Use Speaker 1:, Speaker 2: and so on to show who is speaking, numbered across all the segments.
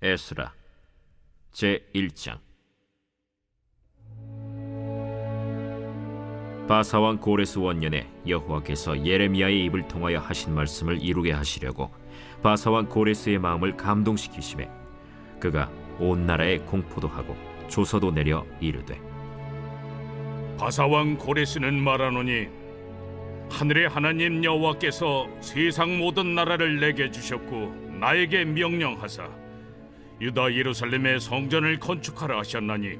Speaker 1: 에스라 제1장. 바사왕 고레스 원년에 여호와께서 예레미야의 입을 통하여 하신 말씀을 이루게 하시려고 바사왕 고레스의 마음을 감동시키시매 그가 온 나라에 공포도 하고 조서도 내려 이르되,
Speaker 2: 바사왕 고레스는 말하노니 하늘의 하나님 여호와께서 세상 모든 나라를 내게 주셨고 나에게 명령하사 유다 예루살렘의 성전을 건축하라 하셨나니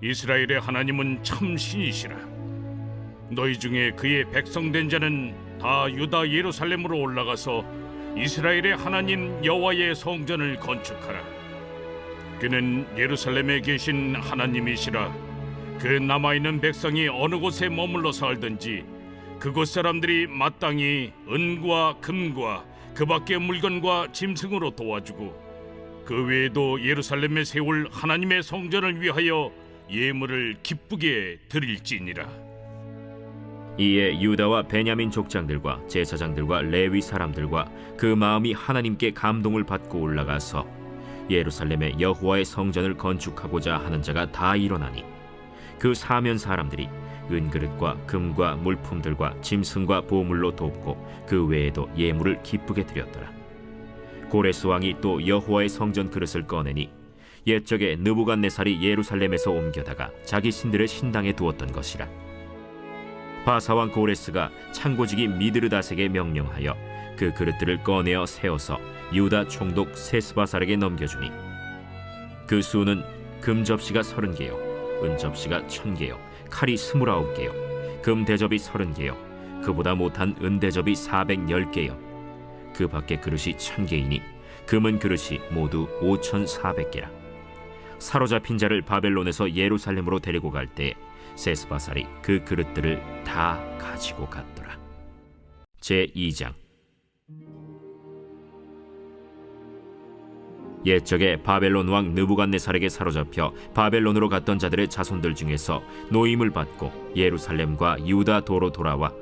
Speaker 2: 이스라엘의 하나님은 참 신이시라. 너희 중에 그의 백성된 자는 다 유다 예루살렘으로 올라가서 이스라엘의 하나님 여호와의 성전을 건축하라. 그는 예루살렘에 계신 하나님이시라. 그 남아있는 백성이 어느 곳에 머물러 살든지 그곳 사람들이 마땅히 은과 금과 그 밖의 물건과 짐승으로 도와주고 그 외에도 예루살렘에 세울 하나님의 성전을 위하여 예물을 기쁘게 드릴지니라.
Speaker 1: 이에 유다와 베냐민 족장들과 제사장들과 레위 사람들과 그 마음이 하나님께 감동을 받고 올라가서 예루살렘에 여호와의 성전을 건축하고자 하는 자가 다 일어나니 그 사면 사람들이 은그릇과 금과 물품들과 짐승과 보물로 돕고 그 외에도 예물을 기쁘게 드렸더라. 고레스 왕이 또 여호와의 성전 그릇을 꺼내니 옛적에 느부갓네살이 예루살렘에서 옮겨다가 자기 신들의 신당에 두었던 것이라. 바사왕 고레스가 창고지기 미드르다색에 명령하여 그 그릇들을 꺼내어 세워서 유다 총독 세스바살에게 넘겨주니 그 수는 금 접시가 30개요 은 접시가 1000개요 칼이 29개요 금 대접이 30개요 그보다 못한 은 대접이 410개요 그 밖에 그릇이 1000개이니 금은 그릇이 모두 5400개라. 사로잡힌 자를 바벨론에서 예루살렘으로 데리고 갈 때 세스바살이 그 그릇들을 다 가지고 갔더라. 제2장. 옛적에 바벨론 왕 느부갓네살에게 사로잡혀 바벨론으로 갔던 자들의 자손들 중에서 노임을 받고 예루살렘과 유다 도로 돌아와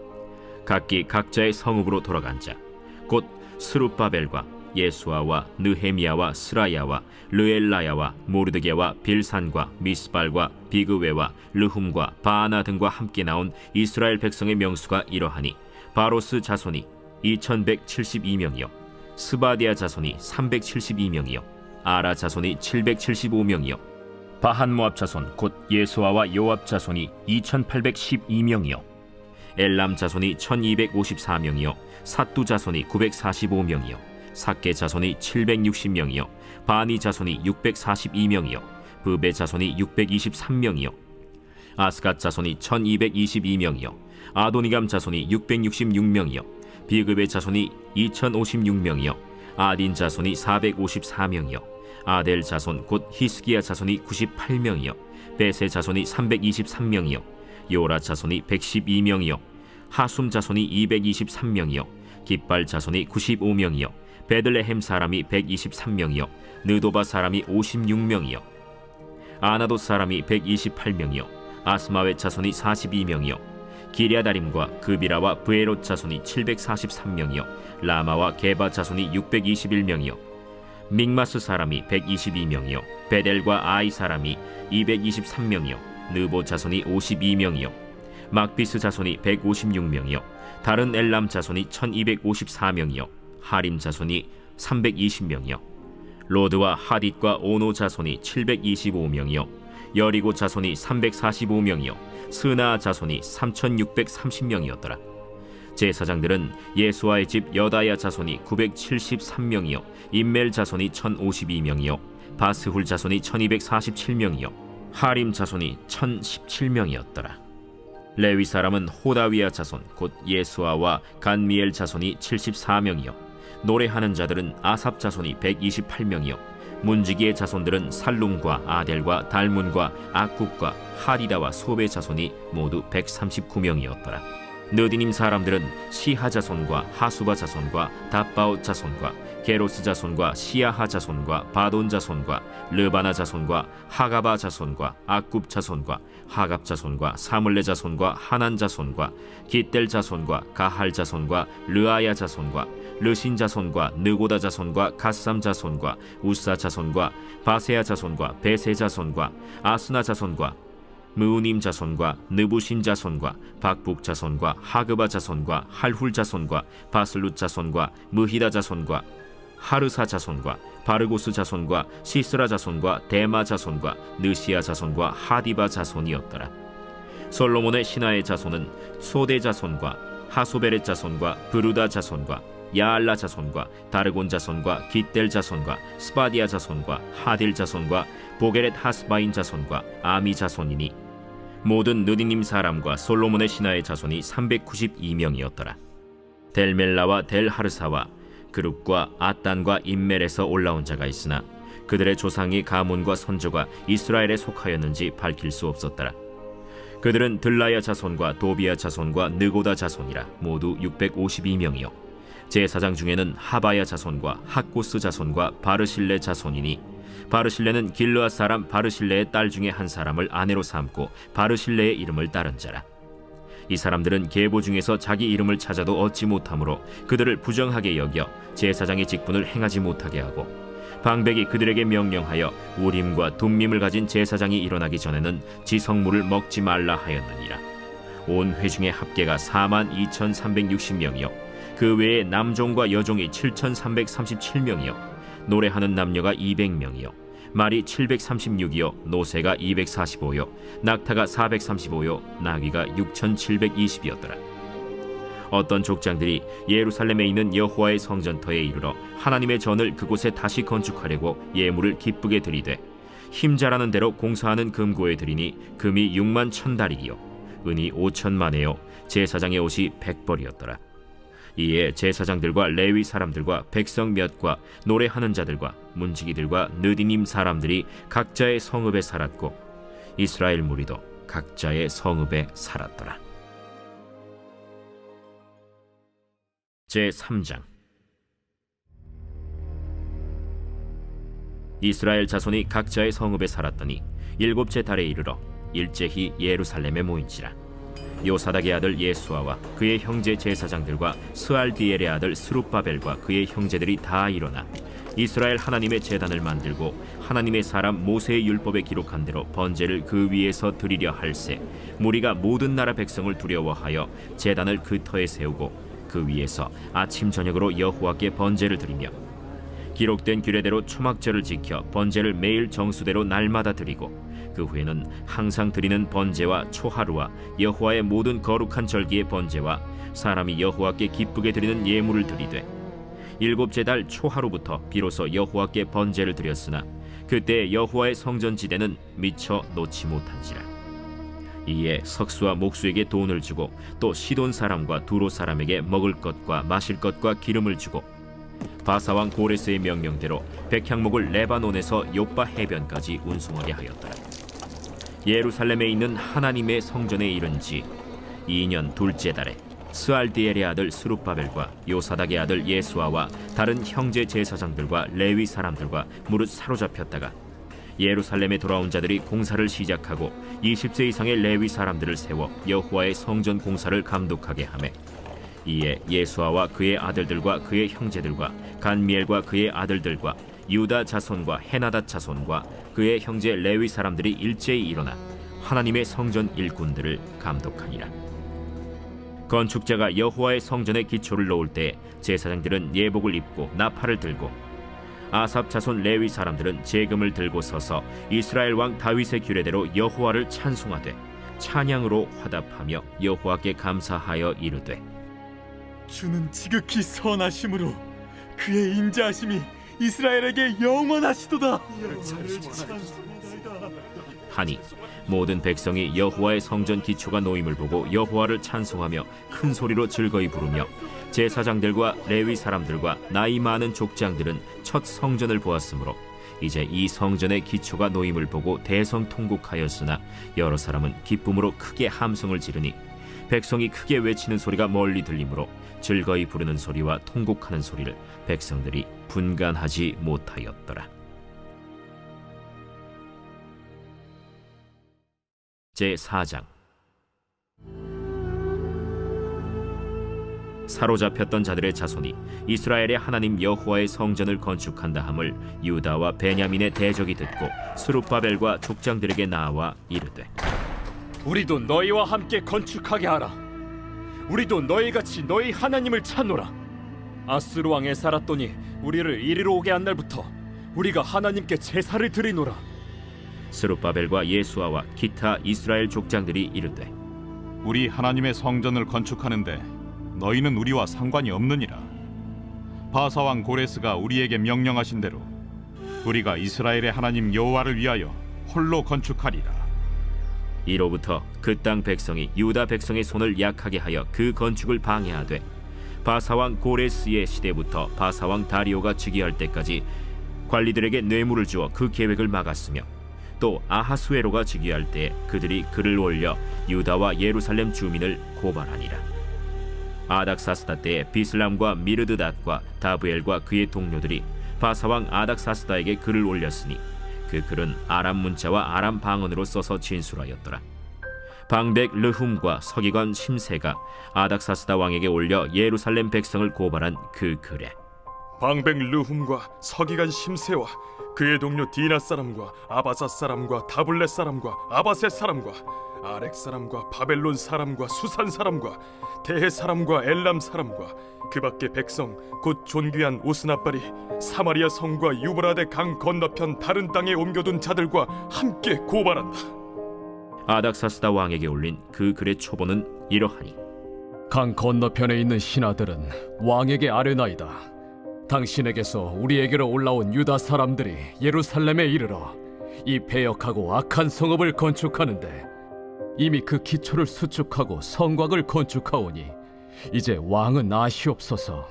Speaker 1: 각기 각자의 성읍으로 돌아간 자 곧 스룹바벨과 예수아와 느헤미야와 스라야와 르엘라야와 모르드게와 빌산과 미스발과 비그웨와 르훔과 바아나 등과 함께 나온 이스라엘 백성의 명수가 이러하니 바로스 자손이 2172명이요 스바디아 자손이 372명이요 아라 자손이 775명이요 바한모압 자손 곧 예수아와 요압 자손이 2812명이요 엘람 자손이 1254명이요 삿두 자손이 945명이요 삭게 자손이 760명이요 바니 자손이 642명이요 브베 자손이 623명이요 아스갓 자손이 1222명이요 아도니감 자손이 666명이요 비그베 자손이 2056명이요 아딘 자손이 454명이요 아델 자손 곧 히스기야 자손이 98명이요 베세 자손이 323명이요 요라 자손이 112명이요 하숨 자손이 223명이요 깃발 자손이 95명이요 베들레헴 사람이 123명이요 느도바 사람이 56명이요 아나도 사람이 128명이요 아스마웨 자손이 42명이요 기랴다림과 그비라와 브에롯 자손이 743명이요 라마와 게바 자손이 621명이요 믹마스 사람이 122명이요 베델과 아이 사람이 223명이요 느보 자손이 52명이요 막비스 자손이 156명이요 다른 엘람 자손이 1254명이요 하림 자손이 320명이요 로드와 하딧과 오노 자손이 725명이요 여리고 자손이 345명이요 스나 자손이 3630명이었더라. 제사장들은 예수아의 집 여다야 자손이 973명이요 임멜 자손이 1052명이요 바스훌 자손이 1247명이요 하림 자손이 1017명이었더라. 레위 사람은 호다위야 자손 곧 예수아와 간미엘 자손이 74명이요 노래하는 자들은 아삽 자손이 128명이요 문지기의 자손들은 살룸과 아델과 달문과 악굽과 하리다와 소베 자손이 모두 139명이었더라. 느디님 사람들은 시하 자손과 하수바 자손과 답바옷 자손과 게로스 자손과 시야하 자손과 바돈 자손과 르바나 자손과 하가바 자손과 악굽 자손과 하갑 자손과 사물레 자손과 하난 자손과 깃델 자손과 가할 자손과 르아야 자손과 르신 자손과 느고다 자손과 갓삼 자손과 우사 자손과 바세아 자손과 베세 자손과 아스나 자손과 무우님 자손과 느부신 자손과 박북 자손과 하그바 자손과 할훌 자손과 바슬룻 자손과 무히다 자손과 하르사 자손과 바르고스 자손과 시스라 자손과 데마 자손과 느시아 자손과 하디바 자손이었더라. 솔로몬의 신하의 자손은 소대 자손과 하소베렛 자손과 브루다 자손과 야알라 자손과 다르곤 자손과 깃델 자손과 스바디아 자손과 하딜 자손과 보게렛 하스바인 자손과 아미 자손이니 모든 느디님 사람과 솔로몬의 신하의 자손이 392명이었더라. 델멜라와 델하르사와 그룹과 아단과 임멜에서 올라온 자가 있으나 그들의 조상이 가문과 선조가 이스라엘에 속하였는지 밝힐 수 없었더라. 그들은 들라야 자손과 도비야 자손과 느고다 자손이라 모두 652명이요 제사장 중에는 하바야 자손과 학고스 자손과 바르실레 자손이니 바르실레는 길르앗 사람 바르실레의 딸 중에 한 사람을 아내로 삼고 바르실레의 이름을 따른 자라. 이 사람들은 계보 중에서 자기 이름을 찾아도 얻지 못하므로 그들을 부정하게 여겨 제사장의 직분을 행하지 못하게 하고 방백이 그들에게 명령하여 우림과 둠밈을 가진 제사장이 일어나기 전에는 지성물을 먹지 말라 하였느니라. 온 회중의 합계가 42,360명이요 그 외에 남종과 여종이 7,337명이요 노래하는 남녀가 200명이요 말이 736이요 노새가 245요 낙타가 435요 나귀가 6,720이었더라. 어떤 족장들이 예루살렘에 있는 여호와의 성전터에 이르러 하나님의 전을 그곳에 다시 건축하려고 예물을 기쁘게 드리되 힘자라는 대로 공사하는 금고에 드리니 금이 6만 1,000다리기요 은이 5,000만에요 제사장의 옷이 100벌이었더라. 이에 제사장들과 레위 사람들과 백성 몇과 노래하는 자들과 문지기들과 느디님 사람들이 각자의 성읍에 살았고 이스라엘 무리도 각자의 성읍에 살았더라. 제3장 이스라엘 자손이 각자의 성읍에 살았더니 7째 달에 이르러 일제히 예루살렘에 모인지라. 요사닥의 아들 예수아와 그의 형제 제사장들과 스알디엘의 아들 스룹바벨과 그의 형제들이 다 일어나 이스라엘 하나님의 제단을 만들고 하나님의 사람 모세의 율법에 기록한 대로 번제를 그 위에서 드리려 할세 무리가 모든 나라 백성을 두려워하여 제단을 그 터에 세우고 그 위에서 아침 저녁으로 여호와께 번제를 드리며 기록된 규례대로 초막절을 지켜 번제를 매일 정수대로 날마다 드리고 그 후에는 항상 드리는 번제와 초하루와 여호와의 모든 거룩한 절기의 번제와 사람이 여호와께 기쁘게 드리는 예물을 드리되 7째 달 초하루부터 비로소 여호와께 번제를 드렸으나 그때 여호와의 성전 지대는 미처 놓지 못한지라. 이에 석수와 목수에게 돈을 주고 또 시돈 사람과 두로 사람에게 먹을 것과 마실 것과 기름을 주고 바사왕 고레스의 명령대로 백향목을 레바논에서 요빠 해변까지 운송하게 하였더라. 예루살렘에 있는 하나님의 성전에 이른 지 2년 둘째 달에 스알디엘의 아들 스룹바벨과 요사닥의 아들 예수아와 다른 형제 제사장들과 레위 사람들과 무릇 사로잡혔다가 예루살렘에 돌아온 자들이 공사를 시작하고 20세 이상의 레위 사람들을 세워 여호와의 성전 공사를 감독하게 하매 이에 예수아와 그의 아들들과 그의 형제들과 간미엘과 그의 아들들과 유다 자손과 헤나닷 자손과 그의 형제 레위 사람들이 일제히 일어나 하나님의 성전 일꾼들을 감독하니라. 건축자가 여호와의 성전에 기초를 놓을 때 제사장들은 예복을 입고 나팔을 들고 아삽 자손 레위 사람들은 제금을 들고 서서 이스라엘 왕 다윗의 규례대로 여호와를 찬송하되 찬양으로 화답하며 여호와께 감사하여 이르되
Speaker 3: 주는 지극히 선하심으로 그의 인자하심이 이스라엘에게 영원하시도다.
Speaker 1: 하니 모든 백성이 여호와의 성전 기초가 놓임을 보고 여호와를 찬송하며 큰 소리로 즐거이 부르며 제사장들과 레위 사람들과 나이 많은 족장들은 첫 성전을 보았으므로 이제 이 성전의 기초가 놓임을 보고 대성통곡하였으나 여러 사람은 기쁨으로 크게 함성을 지르니 백성이 크게 외치는 소리가 멀리 들리므로 즐거이 부르는 소리와 통곡하는 소리를 백성들이 분간하지 못하였더라. 제4장 사로잡혔던 자들의 자손이 이스라엘의 하나님 여호와의 성전을 건축한다 함을 유다와 베냐민의 대적이 듣고 스룹바벨과 족장들에게 나와 이르되
Speaker 4: 우리도 너희와 함께 건축하게 하라. 우리도 너희같이 너희 하나님을 찾노라. 아스루 왕 에사라돈이 우리를 이리로 오게 한 날부터 우리가 하나님께 제사를 드리노라.
Speaker 1: 스룹바벨과 예수아와 기타 이스라엘 족장들이 이르되
Speaker 5: 우리 하나님의 성전을 건축하는데 너희는 우리와 상관이 없느니라. 바사왕 고레스가 우리에게 명령하신 대로 우리가 이스라엘의 하나님 여호와를 위하여 홀로 건축하리라.
Speaker 1: 이로부터 그 땅 백성이 유다 백성의 손을 약하게 하여 그 건축을 방해하되 바사왕 고레스의 시대부터 바사왕 다리오가 즉위할 때까지 관리들에게 뇌물을 주어 그 계획을 막았으며 또 아하수에로가 즉위할 때 그들이 글을 올려 유다와 예루살렘 주민을 고발하니라. 아닥사스다 때에 비슬람과 미르드닷과 다브엘과 그의 동료들이 바사왕 아닥사스다에게 글을 올렸으니 그 글은 아람 문자와 아람 방언으로 써서 진술하였더라. 방백 르훔과 서기관 심세가 아닥사스다 왕에게 올려 예루살렘 백성을 고발한 그 글에
Speaker 6: 방백 르훔과 서기관 심세와 그의 동료 디나 사람과 아바사 사람과 다블렛 사람과 아바셋 사람과 아렉 사람과 바벨론 사람과 수산 사람과 대해 사람과 엘람 사람과 그 밖의 백성 곧 존귀한 오스나발이 사마리아 성과 유브라데 강 건너편 다른 땅에 옮겨둔 자들과 함께 고발한다.
Speaker 1: 아닥사스다 왕에게 올린 그 글의 초본은 이러하니
Speaker 4: 강 건너편에 있는 신하들은 왕에게 아뢰나이다. 당신에게서 우리에게로 올라온 유다 사람들이 예루살렘에 이르러 이 패역하고 악한 성읍을 건축하는데 이미 그 기초를 수축하고 성곽을 건축하오니 이제 왕은 아시옵소서.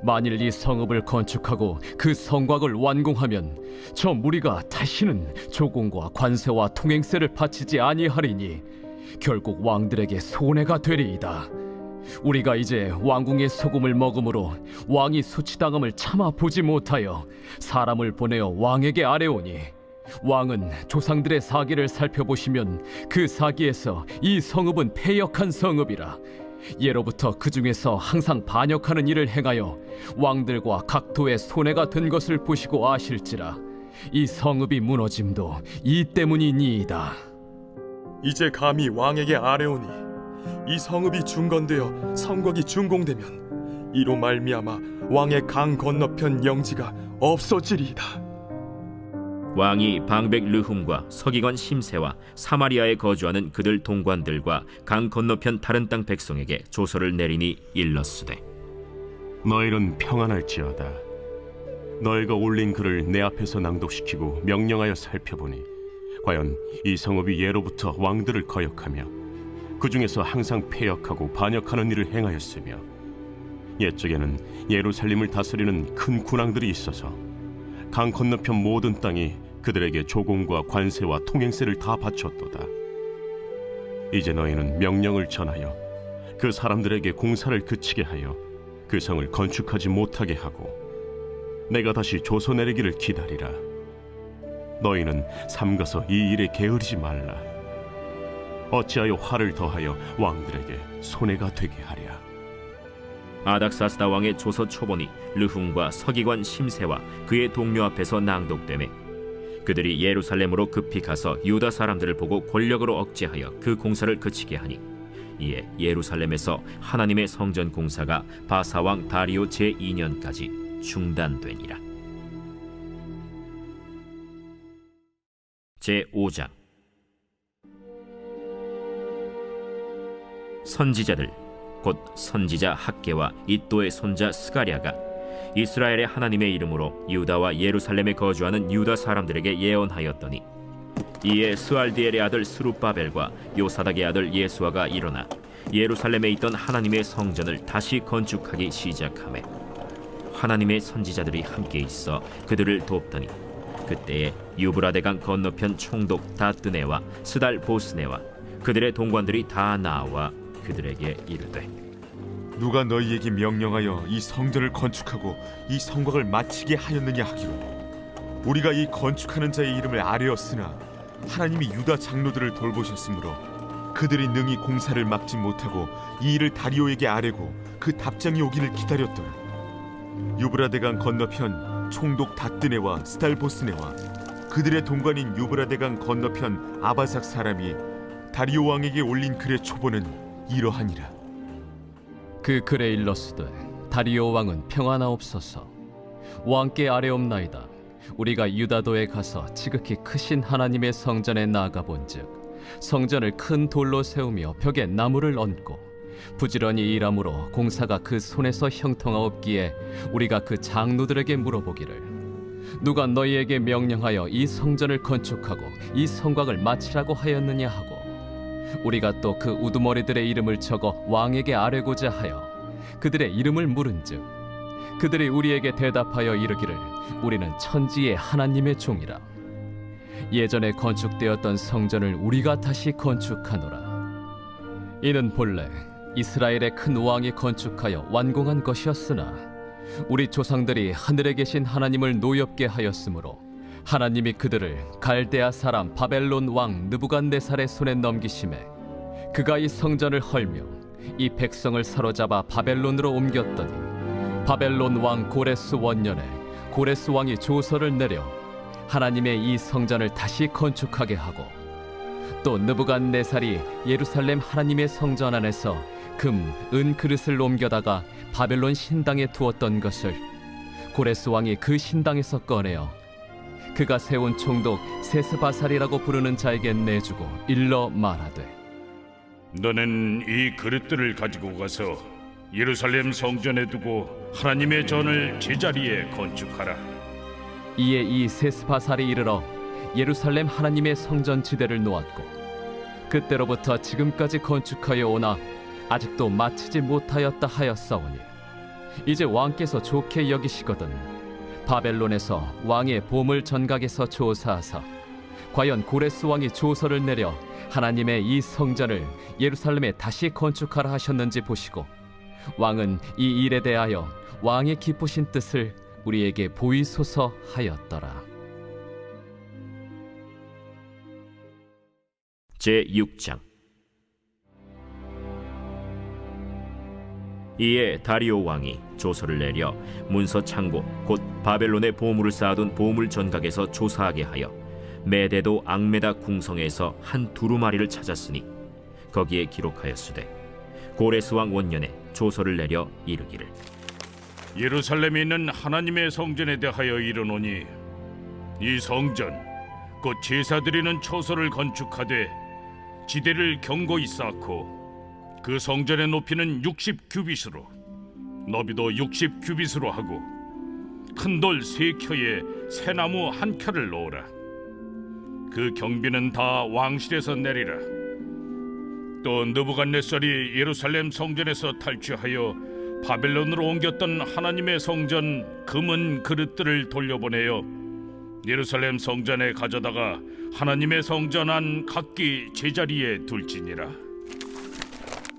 Speaker 4: 만일 이 성읍을 건축하고 그 성곽을 완공하면 저 무리가 다시는 조공과 관세와 통행세를 바치지 아니하리니 결국 왕들에게 손해가 되리이다. 우리가 이제 왕궁의 소금을 먹음으로 왕이 수치당함을 참아 보지 못하여 사람을 보내어 왕에게 아뢰오니 왕은 조상들의 사기를 살펴보시면 그 사기에서 이 성읍은 패역한 성읍이라. 예로부터 그 중에서 항상 반역하는 일을 행하여 왕들과 각도에 손해가 된 것을 보시고 아실지라. 이 성읍이 무너짐도 이 때문이니이다.
Speaker 6: 이제 감히 왕에게 아뢰오니 이 성읍이 중건되어 성곽이 준공되면 이로 말미암아 왕의 강 건너편 영지가 없어지리이다.
Speaker 1: 왕이 방백 르훔과 서기관 심세와 사마리아에 거주하는 그들 동관들과 강 건너편 다른 땅 백성에게 조서를 내리니 일렀으되
Speaker 7: 너희는 평안할지어다. 너희가 올린 글을 내 앞에서 낭독시키고 명령하여 살펴보니 과연 이 성읍이 예로부터 왕들을 거역하며 그 중에서 항상 패역하고 반역하는 일을 행하였으며 옛적에는 예루살렘을 다스리는 큰 군왕들이 있어서 강 건너편 모든 땅이 그들에게 조공과 관세와 통행세를 다 바쳤도다. 이제 너희는 명령을 전하여 그 사람들에게 공사를 그치게 하여 그 성을 건축하지 못하게 하고 내가 다시 조서 내리기를 기다리라. 너희는 삼가서 이 일에 게으르지 말라. 어찌하여 화를 더하여 왕들에게 손해가 되게 하랴.
Speaker 1: 아닥사스다 왕의 조서 초본이 르훔과 서기관 심세와 그의 동료 앞에서 낭독되매 그들이 예루살렘으로 급히 가서 유다 사람들을 보고 권력으로 억제하여 그 공사를 그치게 하니 이에 예루살렘에서 하나님의 성전 공사가 바사왕 다리오 제2년까지 중단되니라. 제5장 선지자들 곧 선지자 학개와 이또의 손자 스가랴가 이스라엘의 하나님의 이름으로 유다와 예루살렘에 거주하는 유다 사람들에게 예언하였더니 이에 스알디엘의 아들 스룹바벨과 요사닥의 아들 예수아가 일어나 예루살렘에 있던 하나님의 성전을 다시 건축하기 시작하매 하나님의 선지자들이 함께 있어 그들을 돕더니 그때에 유브라데강 건너편 총독 다뜨네와 스달 보스네와 그들의 동관들이 다 나와 그들에게 이르되
Speaker 3: 누가 너희에게 명령하여 이 성전을 건축하고 이 성곽을 마치게 하였느냐 하기로 우리가 이 건축하는 자의 이름을 아뢰었으나 하나님이 유다 장로들을 돌보셨으므로 그들이 능히 공사를 막지 못하고 이 일을 다리오에게 아뢰고 그 답장이 오기를 기다렸더라. 유브라데강 건너편 총독 다뜨네와 스달보스네와 그들의 동관인 유브라데강 건너편 아바삭 사람이 다리오 왕에게 올린 글의 초본은 이러하니라.
Speaker 4: 그 글에 일렀으되 다리오 왕은 평안하옵소서. 왕께 아뢰옵나이다. 우리가 유다도에 가서 지극히 크신 하나님의 성전에 나아가 본즉 성전을 큰 돌로 세우며 벽에 나무를 얹고 부지런히 일함으로 공사가 그 손에서 형통하옵기에 우리가 그 장로들에게 물어보기를 누가 너희에게 명령하여 이 성전을 건축하고 이 성곽을 마치라고 하였느냐 하고 우리가 또 그 우두머리들의 이름을 적어 왕에게 아뢰고자 하여 그들의 이름을 물은즉 그들이 우리에게 대답하여 이르기를 우리는 천지의 하나님의 종이라. 예전에 건축되었던 성전을 우리가 다시 건축하노라. 이는 본래 이스라엘의 큰 왕이 건축하여 완공한 것이었으나 우리 조상들이 하늘에 계신 하나님을 노엽게 하였으므로 하나님이 그들을 갈대아 사람 바벨론 왕 느부갓네살의 손에 넘기심에 그가 이 성전을 헐며 이 백성을 사로잡아 바벨론으로 옮겼더니 바벨론 왕 고레스 원년에 고레스 왕이 조서를 내려 하나님의 이 성전을 다시 건축하게 하고 또 느부갓네살이 예루살렘 하나님의 성전 안에서 금, 은 그릇을 옮겨다가 바벨론 신당에 두었던 것을 고레스 왕이 그 신당에서 꺼내어 그가 세운 총독 세스바살이라고 부르는 자에게 내주고 일러 말하되
Speaker 2: 너는 이 그릇들을 가지고 가서 예루살렘 성전에 두고 하나님의 전을 제자리에 건축하라.
Speaker 4: 이에 이 세스바살이 이르러 예루살렘 하나님의 성전 지대를 놓았고 그때로부터 지금까지 건축하여 오나 아직도 마치지 못하였다 하였사오니 이제 왕께서 좋게 여기시거든 바벨론에서 왕의 보물 전각에서 조사하사 과연 고레스 왕이 조서를 내려 하나님의 이 성전을 예루살렘에 다시 건축하라 하셨는지 보시고 왕은 이 일에 대하여 왕의 기쁘신 뜻을 우리에게 보이소서 하였더라.
Speaker 1: 제6장. 이에 다리오 왕이 조서를 내려 문서 창고 곧 바벨론의 보물을 쌓아둔 보물 전각에서 조사하게 하여 메데도 앙메다 궁성에서 한 두루마리를 찾았으니 거기에 기록하였으되 고레스 왕 원년에 조서를 내려 이르기를
Speaker 2: 예루살렘에 있는 하나님의 성전에 대하여 이르노니 이 성전 곧 제사 드리는 처소를 건축하되 지대를 견고히 쌓고 그 성전의 높이는 60규빗으로 너비도 60규빗으로 하고 큰 돌 3켜에 새나무 1켜를 놓으라. 그 경비는 다 왕실에서 내리라. 또 느부갓네살이 예루살렘 성전에서 탈취하여 바벨론으로 옮겼던 하나님의 성전 금은 그릇들을 돌려보내어 예루살렘 성전에 가져다가 하나님의 성전 안 각기 제자리에 둘지니라.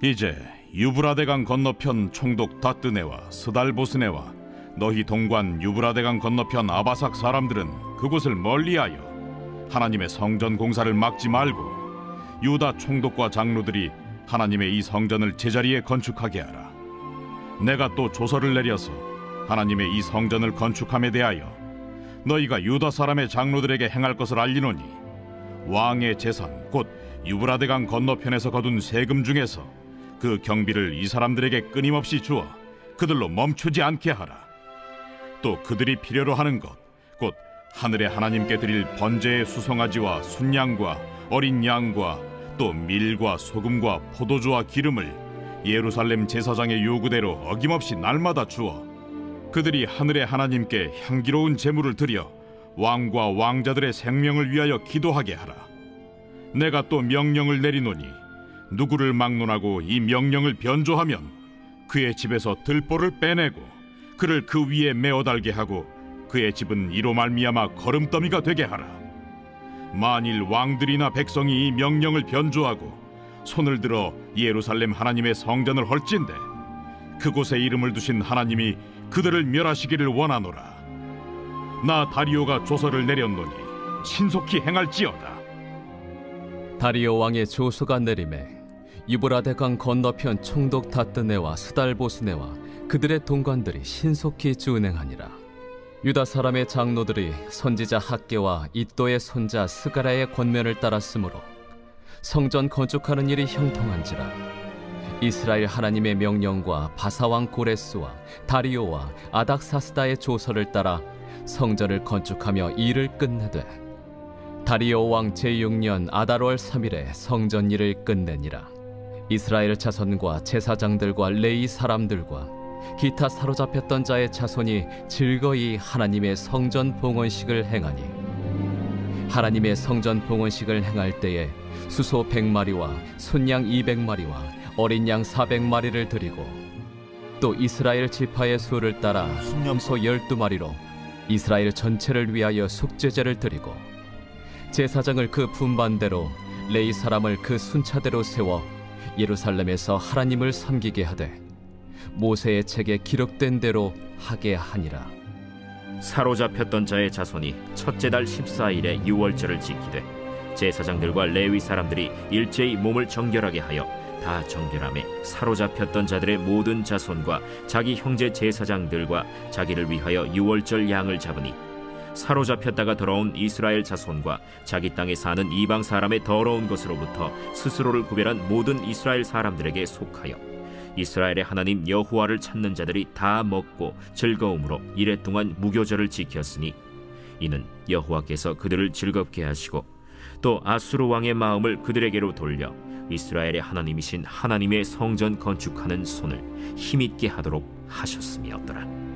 Speaker 5: 이제 유브라데강 건너편 총독 다뜨네와 스달보스네와 너희 동관 유브라데강 건너편 아바삭 사람들은 그곳을 멀리하여 하나님의 성전 공사를 막지 말고 유다 총독과 장로들이 하나님의 이 성전을 제자리에 건축하게 하라. 내가 또 조서를 내려서 하나님의 이 성전을 건축함에 대하여 너희가 유다 사람의 장로들에게 행할 것을 알리노니 왕의 재산 곧 유브라데강 건너편에서 거둔 세금 중에서 그 경비를 이 사람들에게 끊임없이 주어 그들로 멈추지 않게 하라. 또 그들이 필요로 하는 것 곧 하늘의 하나님께 드릴 번제의 수송아지와 순양과 어린 양과 또 밀과 소금과 포도주와 기름을 예루살렘 제사장의 요구대로 어김없이 날마다 주어 그들이 하늘의 하나님께 향기로운 제물을 드려 왕과 왕자들의 생명을 위하여 기도하게 하라. 내가 또 명령을 내리노니 누구를 막론하고 이 명령을 변조하면 그의 집에서 들보를 빼내고 그를 그 위에 메어 달게 하고 그의 집은 이로 말미암아 거름더미가 되게 하라. 만일 왕들이나 백성이 이 명령을 변조하고 손을 들어 예루살렘 하나님의 성전을 헐진대 그곳에 이름을 두신 하나님이 그들을 멸하시기를 원하노라. 나 다리오가 조서를 내렸노니 신속히 행할지어다.
Speaker 4: 다리오 왕의 조서가 내림에 유브라데 강 건너편 총독 다뜨네와 스달보스네와 그들의 동관들이 신속히 준행하니라. 유다 사람의 장로들이 선지자 학개와 이또의 손자 스가랴의 권면을 따랐으므로 성전 건축하는 일이 형통한지라. 이스라엘 하나님의 명령과 바사왕 고레스와 다리오와 아닥사스다의 조서를 따라 성전을 건축하며 일을 끝내되 다리오 왕 제6년 아달월 3일에 성전 일을 끝내니라. 이스라엘 자손과 제사장들과 레위 사람들과 기타 사로잡혔던 자의 자손이 즐거이 하나님의 성전 봉헌식을 행하니 하나님의 성전 봉헌식을 행할 때에 수소 100마리와 순양 200마리와 어린 양 400마리를 드리고 또 이스라엘 지파의 수를 따라 순염소 12마리로 이스라엘 전체를 위하여 속죄제를 드리고 제사장을 그 분반대로 레위 사람을 그 순차대로 세워 예루살렘에서 하나님을 섬기게 하되 모세의 책에 기록된 대로 하게 하니라.
Speaker 1: 사로잡혔던 자의 자손이 첫째 달 14일에 유월절을 지키되 제사장들과 레위 사람들이 일제히 몸을 정결하게 하여 다 정결함에 사로잡혔던 자들의 모든 자손과 자기 형제 제사장들과 자기를 위하여 유월절 양을 잡으니 사로잡혔다가 돌아온 이스라엘 자손과 자기 땅에 사는 이방 사람의 더러운 것으로부터 스스로를 구별한 모든 이스라엘 사람들에게 속하여 이스라엘의 하나님 여호와를 찾는 자들이 다 먹고 즐거움으로 이레 동안 무교절을 지켰으니 이는 여호와께서 그들을 즐겁게 하시고 또 아수르 왕의 마음을 그들에게로 돌려 이스라엘의 하나님이신 하나님의 성전 건축하는 손을 힘있게 하도록 하셨음이었더라.